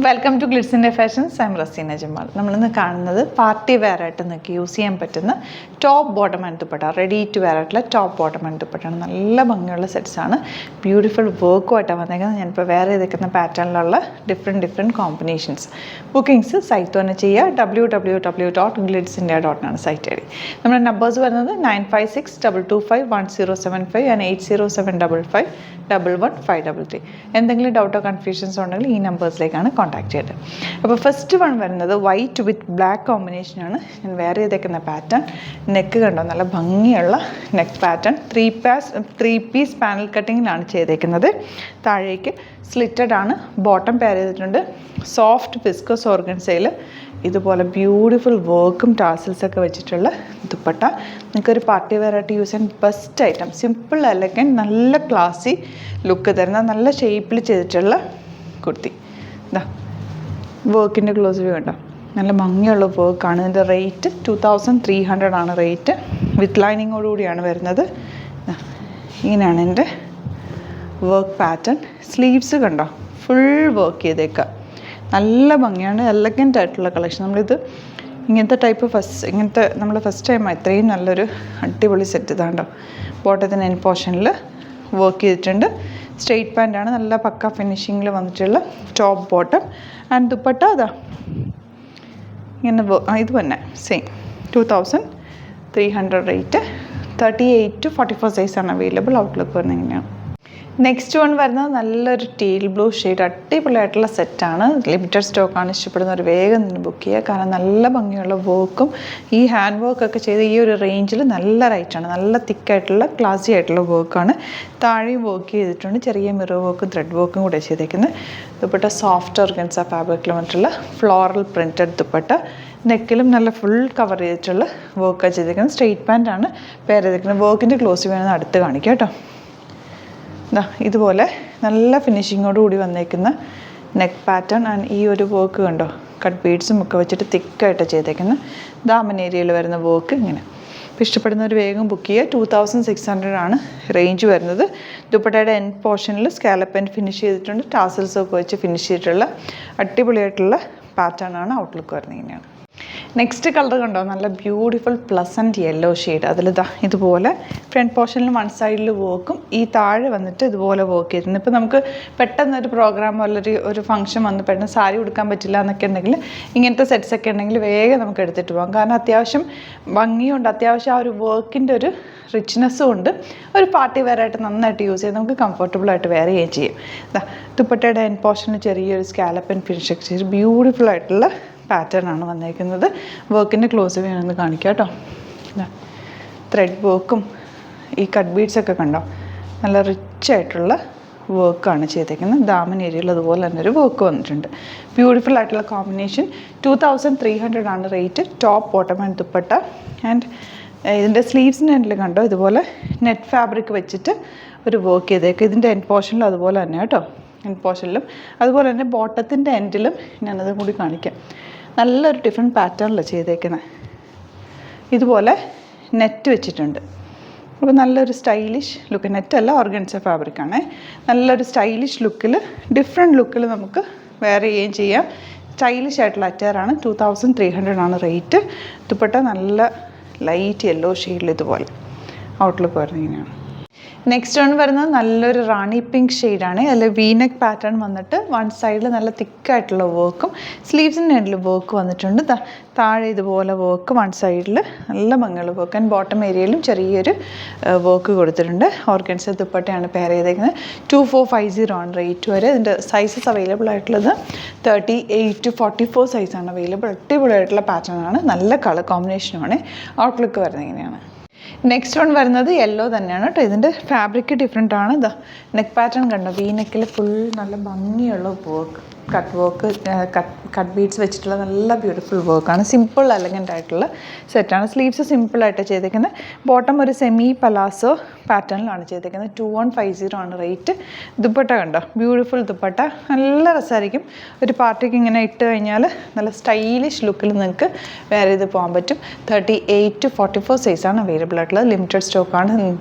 Welcome to ഗ്ലിറ്റ്സിൻ്റെ fashions. I'm Raseena Jamal. നമ്മളിന്ന് കാണുന്നത് പാർട്ടി വെയർ ആയിട്ട് നിങ്ങൾക്ക് യൂസ് ചെയ്യാൻ പറ്റുന്ന top bottom and dupatta, ready to wear ആയിട്ടുള്ള ടോപ്പ് ബോട്ടം ആൻഡ് ദുപ്പട്ടയാണ്. നല്ല ഭംഗിയുള്ള സെറ്റ്സാണ്, ബ്യൂട്ടിഫുൾ വർക്കുമായിട്ടാണ് വന്നേക്കുന്നത്. ഞാനിപ്പോൾ വേറെ ചെയ്തേക്കുന്ന പാറ്റേണിലുള്ള ഡിഫറെൻറ്റ് കോമ്പിനേഷൻസ്. ബുക്കിംഗ്സ് സൈറ്റ് തന്നെ ചെയ്യുക. www.glitzindia.com site I D. നമ്മുടെ നമ്പേഴ്സ് വരുന്നത് 9562251075 ആൻഡ് 8075551153. എന്തെങ്കിലും ഡൗട്ടോ കൺഫ്യൂഷൻസോ ഉണ്ടെങ്കിൽ ഈ നമ്പേഴ്സിലേക്കാണ് കോൺടാക്ട് ചെയ്തത്. അപ്പോൾ ഫസ്റ്റ് വൺ വരുന്നത് വൈറ്റ് വിത്ത് ബ്ലാക്ക് കോമ്പിനേഷനാണ്. ഞാൻ വേറെ ചെയ്തേക്കുന്ന പാറ്റേൺ. നെക്ക് കണ്ടോ, നല്ല ഭംഗിയുള്ള neck pattern. Three piece panel കട്ടിങ്ങിലാണ് ചെയ്തേക്കുന്നത്. താഴേക്ക് സ്ലിറ്റഡ് ആണ്. ബോട്ടം പെയർ ചെയ്തിട്ടുണ്ട്. സോഫ്റ്റ് വിസ്കോസ് ഓർഗൻസയിൽ ഇതുപോലെ ബ്യൂട്ടിഫുൾ വർക്കും ടാസിൽസൊക്കെ വെച്ചിട്ടുള്ള ദുപ്പട്ട. നിങ്ങൾക്കൊരു പാർട്ടി വെയർ ആയിട്ട് യൂസ് ചെയ്യാൻ ബെസ്റ്റ് ഐറ്റം. സിമ്പിൾ എലഗൻറ്റ്, നല്ല ക്ലാസി ലുക്ക് തരുന്ന നല്ല ഷേപ്പിൽ ചെയ്തിട്ടുള്ള കുർത്തി. ഇതാ വർക്കിൻ്റെ ക്ലോസ് വ്യൂ കണ്ടോ, നല്ല ഭംഗിയുള്ള വർക്കാണ്. ഇതിൻ്റെ റേറ്റ് 2300 ആണ് റേറ്റ്. വിത്ത് ലൈനിങ്ങോടുകൂടിയാണ് വരുന്നത്. ഇങ്ങനെയാണ് എൻ്റെ വർക്ക് പാറ്റേൺ. സ്ലീവ്സ് കണ്ടോ, ഫുൾ വർക്ക് ചെയ്തേക്കുക. നല്ല ഭംഗിയാണ്, എലഗൻ്റ് ആയിട്ടുള്ള കളക്ഷൻ. നമ്മളിത് ഇങ്ങനത്തെ നമ്മൾ ഫസ്റ്റ് ടൈമാണ് ഇത്രയും നല്ലൊരു അടിപൊളി സെറ്റ്. ഇതാണ്ടോ ബോട്ടത്തിൻ്റെ എൻ പോർഷനിൽ വർക്ക് ചെയ്തിട്ടുണ്ട്. സ്ട്രെയിറ്റ് പാൻ്റാണ്, നല്ല പക്ക ഫിനിഷിങ്ങിൽ വന്നിട്ടുള്ള ടോപ്പ് ബോട്ടം. ആൻഡ് ദുപ്പട്ട അതാ ഇങ്ങനെ ഇത് തന്നെ സെയിം 2300 റേറ്റ്. 38 to 44 സൈസാണ് അവൈലബിൾ. ഔട്ട്ലുക്ക് വരുന്നത് ഇങ്ങനെയാണ്. നെക്സ്റ്റ് വൺ വരുന്നത് നല്ലൊരു ടീൽ ബ്ലൂ ഷെയ്ഡ്, അടിപൊളിയായിട്ടുള്ള സെറ്റാണ്. ലിമിറ്റഡ് സ്റ്റോക്കാണ്. ഇഷ്ടപ്പെടുന്നവർ വേഗം തന്നെ ബുക്ക് ചെയ്യുക. കാരണം നല്ല ഭംഗിയുള്ള വർക്കും ഈ ഹാൻഡ് വർക്കൊക്കെ ചെയ്ത് ഈ ഒരു റേഞ്ചിൽ നല്ല റൈറ്റാണ്. നല്ല തിക്കായിട്ടുള്ള ക്ലാസി ആയിട്ടുള്ള വർക്കാണ്. താഴെയും വർക്ക് ചെയ്തിട്ടുണ്ട്. ചെറിയ മിറർ വർക്കും ത്രെഡ് വർക്കും കൂടെ ചെയ്തേക്കുന്നത്. ദുപ്പട്ട സോഫ്റ്റ് ഓർഗൻസ ഫാബ്രിക്കിൽ വന്നിട്ടുള്ള ഫ്ലോറൽ പ്രിൻറ്റഡ് ദുപ്പട്ട. നെക്കിലും നല്ല ഫുൾ കവർ ചെയ്തിട്ടുള്ള വർക്കാണ് ചെയ്തേക്കുന്നത്. സ്ട്രെയിറ്റ് പാൻ്റാണ് പെയർ ചെയ്തേക്കുന്നത്. വർക്കിൻ്റെ ക്ലോസ് വേണമെന്ന് അടുത്ത് കാണിക്കാം കേട്ടോ. ഇതുപോലെ നല്ല ഫിനിഷിങ്ങോടുകൂടി വന്നേക്കുന്ന നെക്ക് പാറ്റേൺ. ആൻഡ് ഈ ഒരു വർക്ക് കണ്ടോ, കട്ട് ബീഡ്സും ഒക്കെ വെച്ചിട്ട് തിക്കായിട്ട് ചെയ്തേക്കുന്ന ദാമൻ ഏരിയയിൽ വരുന്ന വർക്ക് ഇങ്ങനെ. അപ്പോൾ ഇഷ്ടപ്പെടുന്നവർ വേഗം ബുക്ക് ചെയ്യുക. 2600 ആണ് റേഞ്ച് വരുന്നത്. ദുപ്പട്ടയുടെ എൻ പോർഷനിൽ സ്കാലപ്പ് എൻഡ് ഫിനിഷ് ചെയ്തിട്ടുണ്ട്. ടാസൽസൊക്കെ വെച്ച് ഫിനിഷ് ചെയ്തിട്ടുള്ള അടിപൊളിയായിട്ടുള്ള പാറ്റേൺ ആണ്. ഔട്ട്ലുക്ക് വരുന്നത് ഇങ്ങനെയാണ്. നെക്സ്റ്റ് കളർ കണ്ടോ, നല്ല ബ്യൂട്ടിഫുൾ പ്ലസൻറ്റ് യെല്ലോ ഷെയ്ഡ്. അതിലിതാ ഇതുപോലെ ഫ്രണ്ട് പോർഷനിൽ വൺ സൈഡിൽ വർക്കും ഈ താഴെ വന്നിട്ട് ഇതുപോലെ വർക്ക് ചെയ്തിട്ടുണ്ട്. ഇപ്പോൾ നമുക്ക് പെട്ടെന്നൊരു പ്രോഗ്രാമോ അല്ലെങ്കിൽ ഒരു ഫംഗ്ഷൻ വന്ന് പെട്ടെന്ന് സാരി ഉടുക്കാൻ പറ്റില്ല എന്നൊക്കെ ഉണ്ടെങ്കിൽ ഇങ്ങനത്തെ സെറ്റ്സ് ഒക്കെ ഉണ്ടെങ്കിൽ വേഗം നമുക്ക് എടുത്തിട്ട് പോകാം. കാരണം അത്യാവശ്യം ഭംഗിയുണ്ട്, അത്യാവശ്യം ആ ഒരു വർക്കിൻ്റെ ഒരു റിച്ച്നെസ്സും ഉണ്ട്. ഒരു പാർട്ടി വെയർ ആയിട്ട് നന്നായിട്ട് യൂസ് ചെയ്ത് നമുക്ക് കംഫർട്ടബിളായിട്ട് വെയർ ചെയ്യുകയും ചെയ്യും. ദുപ്പട്ടയുടെ എൻ പോർഷനിൽ ചെറിയൊരു സ്കാലപ്പ് ആൻഡ് ഫിനിഷ് ഒക്കെ ചെയ്ത് ബ്യൂട്ടിഫുൾ ആയിട്ടുള്ള പാറ്റേൺ ആണ് വന്നേക്കുന്നത്. വർക്കിൻ്റെ ക്ലോസ് വേണമെന്ന് കാണിക്കാം കേട്ടോ. ത്രെഡ് വർക്കും ഈ കട്ട് ബീഡ്സൊക്കെ കണ്ടോ, നല്ല റിച്ച് ആയിട്ടുള്ള വർക്കാണ് ചെയ്തേക്കുന്നത്. ദാമൻ ഏരിയയിൽ അതുപോലെ തന്നെ ഒരു വർക്ക് വന്നിട്ടുണ്ട്. ബ്യൂട്ടിഫുൾ ആയിട്ടുള്ള കോമ്പിനേഷൻ. 2300 ആണ് rate. Top bottom and dupatta. And ഇതിൻ്റെ സ്ലീവ്സിൻ്റെ എൻഡിൽ കണ്ടോ ഇതുപോലെ നെറ്റ് ഫാബ്രിക് വെച്ചിട്ട് ഒരു വർക്ക് ചെയ്തേക്കുക. ഇതിൻ്റെ എൻഡ് പോർഷനിലും അതുപോലെ തന്നെ കേട്ടോ. എൻഡ് പോർഷനിലും അതുപോലെ തന്നെ ബോട്ടത്തിൻ്റെ എൻഡിലും ഞാനതും കൂടി കാണിക്കാം. നല്ലൊരു ഡിഫറെൻറ്റ് പാറ്റേണിലാണ് ചെയ്തേക്കുന്നത്. ഇതുപോലെ നെറ്റ് വെച്ചിട്ടുണ്ട്. അപ്പോൾ നല്ലൊരു സ്റ്റൈലിഷ് ലുക്ക്. നെറ്റല്ല, ഓർഗൻസ ഫാബ്രിക്കാണ്. നല്ലൊരു സ്റ്റൈലിഷ് ലുക്കിൽ, ഡിഫറെൻറ്റ് ലുക്കിൽ നമുക്ക് വെയർ ചെയ്യുകയും ചെയ്യാം. സ്റ്റൈലിഷ് ആയിട്ടുള്ള അറ്റയറാണ്. 2300 ആണ് റേറ്റ്. ദുപ്പട്ട നല്ല ലൈറ്റ് യെല്ലോ ഷെയ്ഡിൽ ഇതുപോലെ ഔട്ട്ലുക്ക് വരുന്നത് ഇങ്ങനെയാണ്. നെക്സ്റ്റ് വൺ വരുന്നത് നല്ലൊരു റാണി പിങ്ക് ഷെയ്ഡാണ്. അതിൽ വീനെക്ക് പാറ്റേൺ വന്നിട്ട് വൺ സൈഡിൽ നല്ല തിക്കായിട്ടുള്ള വർക്കും സ്ലീവ്സിൻ്റെ എൻഡിൽ വർക്ക് വന്നിട്ടുണ്ട്. താഴെ ഇതുപോലെ വർക്ക് വൺ സൈഡിൽ നല്ല ഭംഗിയുള്ള വർക്ക്. ആൻഡ് ബോട്ടം ഏരിയയിലും ചെറിയൊരു വർക്ക് കൊടുത്തിട്ടുണ്ട്. ഓർഗൻസ ദുപ്പട്ടയാണ് പെയർ ചെയ്തേക്കുന്നത്. 2450 ആണ് റേറ്റ് വരെ. ഇതിൻ്റെ സൈസസ് അവൈലബിൾ ആയിട്ടുള്ളത് 38 to 44 സൈസാണ് അവൈലബിൾ. അടിപൊളിയായിട്ടുള്ള പാറ്റേൺ ആണ്. നല്ല കളർ കോമ്പിനേഷനുമാണ്. ഔട്ട്ലുക്ക് വരുന്നത് ഇങ്ങനെയാണ്. നെക്സ്റ്റ് വൺ വരുന്നത് യെല്ലോ തന്നെയാണ് കേട്ടോ. ഇതിൻ്റെ ഫാബ്രിക് ഡിഫറെൻ്റ് ആണ്. നെക്ക് പാറ്റേൺ കണ്ടോ, വി നെക്കിൽ ഫുൾ നല്ല ഭംഗിയുള്ള വർക്ക്, കട്ട് ബീഡ്സ് വെച്ചിട്ടുള്ള നല്ല ബ്യൂട്ടിഫുൾ വർക്കാണ്. സിമ്പിൾ എലഗൻ്റ് ആയിട്ടുള്ള സെറ്റാണ്. സ്ലീവ്സ് സിമ്പിളായിട്ട് ചെയ്തേക്കുന്നത്. ബോട്ടം ഒരു സെമി പലാസോ പാറ്റേണിലാണ് ചെയ്തേക്കുന്നത്. 2150 ആണ് റേറ്റ്. ദുപ്പട്ട കണ്ടോ, ബ്യൂട്ടിഫുൾ ദുപ്പട്ട, നല്ല രസമായിരിക്കും. ഒരു പാർട്ടിക്ക് ഇങ്ങനെ ഇട്ട് കഴിഞ്ഞാൽ നല്ല സ്റ്റൈലിഷ് ലുക്കിൽ നിങ്ങൾക്ക് വേറെ ചെയ്ത് പോകാൻ പറ്റും. 38 to 44 സൈസാണ് അവൈലബിൾ ആയിട്ടുള്ളത്. ലിമിറ്റഡ് സ്റ്റോക്കാണ്.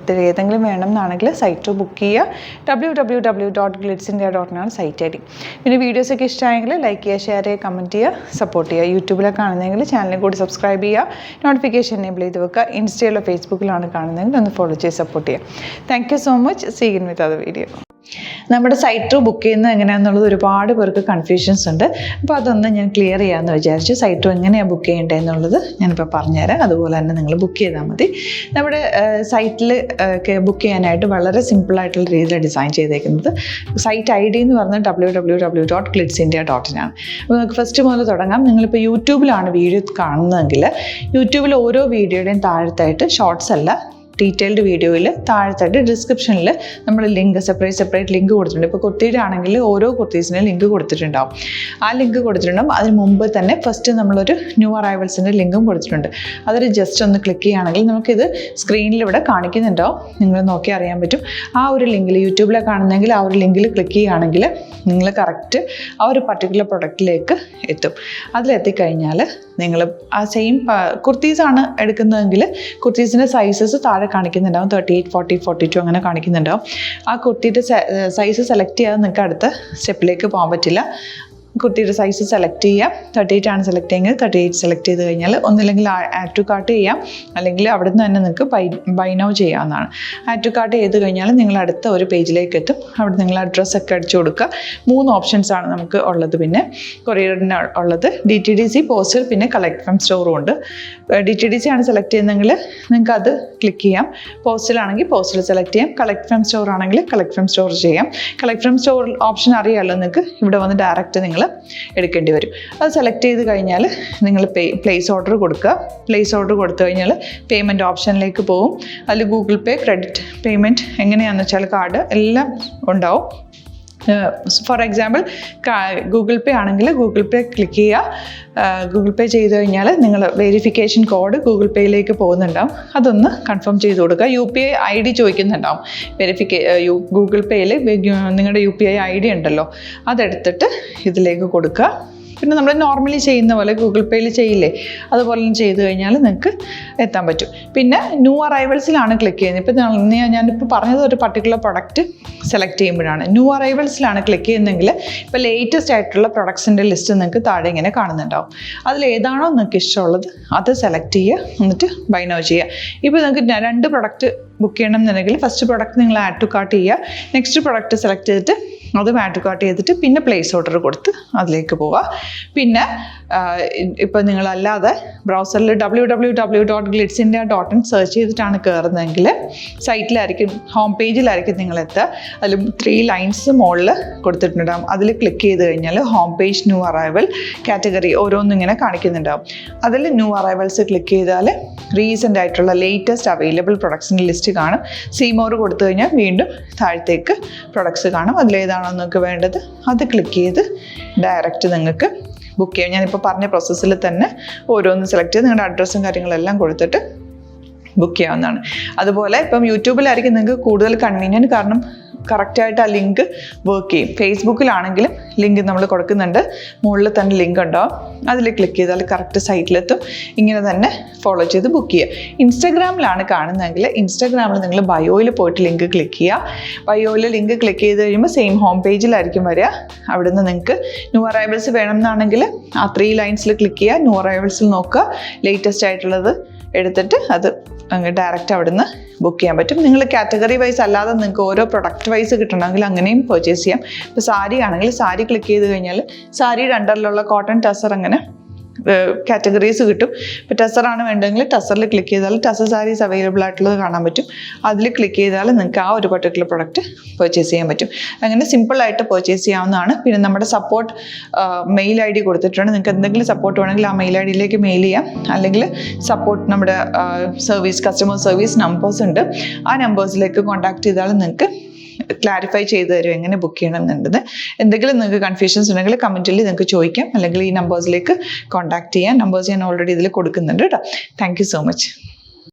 ഏതെങ്കിലും വേണമെന്നാണെങ്കിൽ സൈറ്റ് ബുക്ക് ചെയ്യുക. www.glitzindia.in ആണ് സൈറ്റ് ഐ ഡി. പിന്നെ വീഡിയോസൊക്കെ ഇഷ്ടമായെങ്കിൽ ലൈക്ക് ചെയ്യുക, ഷെയർ ചെയ്യുക, കമൻറ്റ് ചെയ്യുക, സപ്പോർട്ട് ചെയ്യുക. യൂട്യൂബിലൊക്കെ കാണുന്നതെങ്കിൽ ചാനലിൽ കൂടി സബ്സ്ക്രൈബ് ചെയ്യുക, നോട്ടിഫിക്കേഷൻ എനേബിൾ ചെയ്ത് വെക്കുക. ഇൻസ്റ്റയിലോ ഫേസ്ബുക്കിലാണ് കാണുന്നതെങ്കിൽ ഒന്ന് ഫോളോ ചെയ്ത് സപ്പോർട്ട് ചെയ്യുക. Thank you so much. See you with other video. നമ്മുടെ സൈറ്റ് ബുക്ക് ചെയ്യുന്നത് എങ്ങനെയാണെന്നുള്ളത് ഒരുപാട് പേർക്ക് കൺഫ്യൂഷൻസ് ഉണ്ട്. അപ്പോൾ അതൊന്ന് ഞാൻ ക്ലിയർ ചെയ്യാമെന്ന് വിചാരിച്ചു. സൈറ്റ് എങ്ങനെയാണ് ബുക്ക് ചെയ്യേണ്ടതെന്നുള്ളത് ഞാനിപ്പോൾ പറഞ്ഞുതരാം. അതുപോലെ തന്നെ നിങ്ങൾ ബുക്ക് ചെയ്താൽ മതി. നമ്മുടെ സൈറ്റിൽ ബുക്ക് ചെയ്യാനായിട്ട് വളരെ സിമ്പിളായിട്ടുള്ള രീതിയിൽ ഡിസൈൻ ചെയ്തേക്കുന്നത്. സൈറ്റ് ഐ ഡി എന്ന് പറഞ്ഞാൽ www.glitzindia.in ആണ്. അപ്പോൾ നമുക്ക് ഫസ്റ്റ് മുതൽ തുടങ്ങാം. നിങ്ങളിപ്പോൾ യൂട്യൂബിലാണ് വീഡിയോ കാണുന്നതെങ്കിൽ യൂട്യൂബിൽ ഓരോ വീഡിയോയുടെയും താഴത്തായിട്ട് ഷോർട്സ് അല്ല, ഡീറ്റെയിൽഡ് വീഡിയോയിൽ താഴത്തായിട്ട് ഡിസ്ക്രിപ്ഷനിൽ നമ്മൾ ലിങ്ക് സെപ്പറേറ്റ് ലിങ്ക് കൊടുത്തിട്ടുണ്ട്. ഇപ്പോൾ കുർത്തിയുടെ ആണെങ്കിൽ ഓരോ കുർത്തീസിനും ലിങ്ക് കൊടുത്തിട്ടുണ്ടാവും. ആ ലിങ്ക് കൊടുത്തിട്ടുണ്ടാവും. അതിന് മുമ്പ് തന്നെ ഫസ്റ്റ് നമ്മളൊരു ന്യൂ അറൈവൽസിൻ്റെ ലിങ്കും കൊടുത്തിട്ടുണ്ട്. അതൊരു ജസ്റ്റ് ഒന്ന് ക്ലിക്ക് ചെയ്യുകയാണെങ്കിൽ നമുക്കിത് സ്ക്രീനിൽ ഇവിടെ കാണിക്കുന്നുണ്ടാവും. നിങ്ങൾ നോക്കി അറിയാൻ പറ്റും. ആ ഒരു ലിങ്കിൽ യൂട്യൂബിലെ കാണുന്നെങ്കിൽ ആ ഒരു ലിങ്കിൽ ക്ലിക്ക് ചെയ്യുകയാണെങ്കിൽ നിങ്ങൾ കറക്റ്റ് ആ ഒരു പർട്ടിക്കുലർ പ്രൊഡക്റ്റിലേക്ക് എത്തും. അതിലെത്തിക്കഴിഞ്ഞാൽ നിങ്ങൾ ആ സെയിം കുർത്തീസാണ് എടുക്കുന്നതെങ്കിൽ കുർത്തീസിൻ്റെ സൈസസ് താഴെ കാണിക്കുന്നുണ്ടാവും. 38, 40, 42 അങ്ങനെ കാണിക്കുന്നുണ്ടാവും. ആ കുർത്തിയുടെ സൈസ് സെലക്ട് ചെയ്യാതെ നിങ്ങൾക്ക് അടുത്ത സ്റ്റെപ്പിലേക്ക് പോകാൻ പറ്റില്ല. കുർത്തിയുടെ സൈസ് സെലക്ട് ചെയ്യാം. 38 ആണ് സെലക്ട് ചെയ്യുന്നത്. 38 സെലക്ട് ചെയ്ത് കഴിഞ്ഞാൽ ഒന്നില്ലെങ്കിൽ ആഡ് ടു കാർട്ട് ചെയ്യാം, അല്ലെങ്കിൽ അവിടെ നിന്ന് തന്നെ നിങ്ങൾക്ക് ബൈ നൗ ചെയ്യാവുന്നതാണ്. ആഡ് ടു കാർട്ട് ചെയ്ത് കഴിഞ്ഞാൽ നിങ്ങൾ അടുത്ത ഒരു പേജിലേക്ക് എത്തും. അവിടെ നിങ്ങൾ അഡ്രസ്സൊക്കെ അടിച്ചു കൊടുക്കുക. 3 ഓപ്ഷൻസ് ആണ് നമുക്ക് ഉള്ളത്. പിന്നെ കൊറിയറിന് ഉള്ളത് DTDC, പോസ്റ്റൽ, പിന്നെ കളക്ട് ഫ്രം സ്റ്റോറും ഉണ്ട്. DTDC ആണ് സെലക്ട് ചെയ്യുന്നതെങ്കിൽ നിങ്ങൾക്ക് അത് ക്ലിക്ക് ചെയ്യാം. പോസ്റ്റലാണെങ്കിൽ പോസ്റ്റൽ സെലക്ട് ചെയ്യാം. കളക്ട് ഫ്രം സ്റ്റോർ ആണെങ്കിൽ കളക്ട് ഫ്രം സ്റ്റോർ ചെയ്യാം. കളക്ട് ഫ്രം സ്റ്റോർ ഓപ്ഷൻ അറിയാമല്ലോ നിങ്ങൾക്ക്. ഇവിടെ വന്ന് ഡയറക്റ്റ് നിങ്ങൾ എടുക്കേണ്ടി വരും. അത് സെലക്ട് ചെയ്ത് കഴിഞ്ഞാൽ നിങ്ങൾ പ്ലേസ് ഓർഡർ കൊടുക്കുക. പ്ലേസ് ഓർഡർ കൊടുത്തു കഴിഞ്ഞാൽ പേയ്മെൻറ്റ് ഓപ്ഷനിലേക്ക് പോകും. അതിൽ ഗൂഗിൾ പേ, ക്രെഡിറ്റ് പേയ്മെൻറ്റ് എങ്ങനെയാണെന്ന് വെച്ചാൽ കാർഡ് എല്ലാം ഉണ്ടാവും. ഫോർ എക്സാമ്പിൾ ഗൂഗിൾ പേ ആണെങ്കിൽ ഗൂഗിൾ പേ ക്ലിക്ക് ചെയ്യുക. ഗൂഗിൾ പേ ചെയ്ത് കഴിഞ്ഞാൽ നിങ്ങൾ വെരിഫിക്കേഷൻ കോഡ് ഗൂഗിൾ പേയിലേക്ക് പോകുന്നുണ്ടാവും. അതൊന്ന് കൺഫേം ചെയ്ത് കൊടുക്കുക. UPI ID ചോദിക്കുന്നുണ്ടാവും. ഗൂഗിൾ പേയിൽ നിങ്ങളുടെ UPI ID ഉണ്ടല്ലോ, അതെടുത്തിട്ട് ഇതിലേക്ക് കൊടുക്കുക. പിന്നെ നമ്മൾ നോർമലി ചെയ്യുന്ന പോലെ ഗൂഗിൾ പേയിൽ ചെയ്യില്ലേ, അതുപോലെ ചെയ്ത് കഴിഞ്ഞാൽ നിങ്ങൾക്ക് എത്താൻ പറ്റും. പിന്നെ ന്യൂ അറൈവൽസിലാണ് ക്ലിക്ക് ചെയ്യുന്നത്. ഇപ്പോൾ ഞാനിപ്പോൾ പറഞ്ഞത് ഒരു പർട്ടിക്കുലർ പ്രൊഡക്റ്റ് സെലക്ട് ചെയ്യുമ്പോഴാണ്. ന്യൂ അറൈവൽസിലാണ് ക്ലിക്ക് ചെയ്യുന്നതെങ്കിൽ ഇപ്പോൾ ലേറ്റസ്റ്റ് ആയിട്ടുള്ള പ്രൊഡക്ട്സിൻ്റെ ലിസ്റ്റ് നിങ്ങൾക്ക് താഴെ ഇങ്ങനെ കാണുന്നുണ്ടാവും. അതിലേതാണോ നിങ്ങൾക്ക് ഇഷ്ടമുള്ളത് അത് സെലക്ട് ചെയ്യുക, എന്നിട്ട് ബൈ നൗ ചെയ്യുക. ഇപ്പോൾ നിങ്ങൾക്ക് 2 പ്രൊഡക്റ്റ് ബുക്ക് ചെയ്യണം എന്നുണ്ടെങ്കിൽ ഫസ്റ്റ് പ്രൊഡക്റ്റ് നിങ്ങൾ ആഡ് ടു കാർട്ട് ചെയ്യുക. നെക്സ്റ്റ് പ്രൊഡക്റ്റ് സെലക്ട് ചെയ്തിട്ട് അതും ആഡ് ടു കാർട്ട് ചെയ്തിട്ട് പിന്നെ പ്ലേസ് ഓർഡർ കൊടുത്ത് അതിലേക്ക് പോവുക. പിന്നെ ഇപ്പോൾ നിങ്ങളല്ലാതെ ബ്രൗസറിൽ www.glitzindia.in സെർച്ച് ചെയ്തിട്ടാണ് കയറുന്നതെങ്കിൽ സൈറ്റിലായിരിക്കും, ഹോം പേജിലായിരിക്കും നിങ്ങളെത്തുക. അതിൽ 3 ലൈൻസ് മുകളിൽ കൊടുത്തിട്ടുണ്ടാകും. അതിൽ ക്ലിക്ക് ചെയ്ത് കഴിഞ്ഞാൽ home page, new arrival, category ഓരോന്നും ഇങ്ങനെ കാണിക്കുന്നുണ്ടാവും. അതിൽ ന്യൂ അറൈവൽസ് ക്ലിക്ക് ചെയ്താൽ റീസെൻ്റ് ആയിട്ടുള്ള ലേറ്റസ്റ്റ് അവൈലബിൾ പ്രൊഡക്ട്സിൻ്റെ ലിസ്റ്റ് കാണും. സീമോർ കൊടുത്തു കഴിഞ്ഞാൽ വീണ്ടും താഴത്തേക്ക് പ്രൊഡക്ട്സ് കാണും. അതിലേതാണോ നിങ്ങൾക്ക് വേണ്ടത് അത് ക്ലിക്ക് ചെയ്ത് ഡയറക്റ്റ് നിങ്ങൾക്ക് ബുക്ക് ചെയ്യാം. ഞാനിപ്പോൾ പറഞ്ഞ പ്രോസസ്സിൽ തന്നെ ഓരോന്ന് സെലക്ട് ചെയ്ത് നിങ്ങളുടെ അഡ്രസ്സും കാര്യങ്ങളെല്ലാം കൊടുത്തിട്ട് ബുക്ക് ചെയ്യാവുന്നതാണ്. അതുപോലെ ഇപ്പം യൂട്യൂബിലായിരിക്കും നിങ്ങൾക്ക് കൂടുതൽ കൺവീനിയൻറ്റ്, കാരണം കറക്റ്റായിട്ട് ആ ലിങ്ക് വർക്ക് ചെയ്യും. ഫേസ്ബുക്കിലാണെങ്കിലും ലിങ്ക് നമ്മൾ കൊടുക്കുന്നുണ്ട്, മുകളിൽ തന്നെ ലിങ്ക് ഉണ്ടാവും. അതിൽ ക്ലിക്ക് ചെയ്താൽ കറക്റ്റ് സൈറ്റിലെത്തും. ഇങ്ങനെ തന്നെ ഫോളോ ചെയ്ത് ബുക്ക് ചെയ്യുക. ഇൻസ്റ്റാഗ്രാമിലാണ് കാണുന്നതെങ്കിൽ ഇൻസ്റ്റാഗ്രാമിൽ നിങ്ങൾ ബയോയിൽ പോയിട്ട് ലിങ്ക് ക്ലിക്ക് ചെയ്യുക. ബയോയിൽ ലിങ്ക് ക്ലിക്ക് ചെയ്ത് കഴിയുമ്പോൾ സെയിം ഹോം പേജിലായിരിക്കും വരിക. അവിടുന്ന് നിങ്ങൾക്ക് ന്യൂ അറൈവൽസ് വേണമെന്നാണെങ്കിൽ ആ 3 ലൈൻസിൽ ക്ലിക്ക് ചെയ്യുക. ന്യൂ അറൈവൽസിൽ നോക്കുക, ലേറ്റസ്റ്റ് ആയിട്ടുള്ളത് എടുത്തിട്ട് അത് അങ്ങ് ഡയറക്റ്റ് അവിടുന്ന് ബുക്ക് ചെയ്യാൻ പറ്റും. നിങ്ങൾ കാറ്റഗറി വൈസ് അല്ലാതെ നിങ്ങൾക്ക് ഓരോ പ്രൊഡക്റ്റ് വൈസ് കിട്ടണമെങ്കിൽ അങ്ങനെയും പർച്ചേസ് ചെയ്യാം. ഇപ്പോൾ സാരി ആണെങ്കിൽ സാരി ക്ലിക്ക് ചെയ്ത് കഴിഞ്ഞാൽ സാരിയുടെ അണ്ടറിലുള്ള കോട്ടൺ, ടസർ അങ്ങനെ കാറ്റഗറീസ് കിട്ടും. ഇപ്പോൾ ടസറാണ് വേണ്ടതെങ്കിൽ ടസറിൽ ക്ലിക്ക് ചെയ്താൽ ടസർ സാരീസ് അവൈലബിൾ ആയിട്ടുള്ളത് കാണാൻ പറ്റും. അതിൽ ക്ലിക്ക് ചെയ്താൽ നിങ്ങൾക്ക് ആ ഒരു പർട്ടിക്കുലർ പ്രൊഡക്റ്റ് പർച്ചേസ് ചെയ്യാൻ പറ്റും. അങ്ങനെ സിമ്പിളായിട്ട് പർച്ചേസ് ചെയ്യാവുന്നതാണ്. പിന്നെ നമ്മുടെ സപ്പോർട്ട് മെയിൽ ID കൊടുത്തിട്ടുണ്ട്. നിങ്ങൾക്ക് എന്തെങ്കിലും സപ്പോർട്ട് വേണമെങ്കിൽ ആ മെയിൽ IDയിലേക്ക് മെയിൽ ചെയ്യാം. അല്ലെങ്കിൽ സപ്പോർട്ട് നമ്മുടെ കസ്റ്റമർ സർവീസ് നമ്പേഴ്സ് ഉണ്ട്. ആ നമ്പേഴ്സിലേക്ക് കോൺടാക്ട് ചെയ്താൽ നിങ്ങൾക്ക് ക്ലാരിഫൈ ചെയ്ത് തരും എങ്ങനെ ബുക്ക് ചെയ്യണം എന്നുള്ളത്. എന്തെങ്കിലും നിങ്ങൾക്ക് കൺഫ്യൂഷൻസ് ഉണ്ടെങ്കിൽ കമൻറ്റിൽ നിങ്ങൾക്ക് ചോദിക്കാം, അല്ലെങ്കിൽ ഈ നമ്പേഴ്സിലേക്ക് കോൺടാക്ട് ചെയ്യാം. നമ്പേഴ്സ് ഞാൻ ഓൾറെഡി ഇതിൽ കൊടുക്കുന്നുണ്ട് കേട്ടോ. Thank you so much.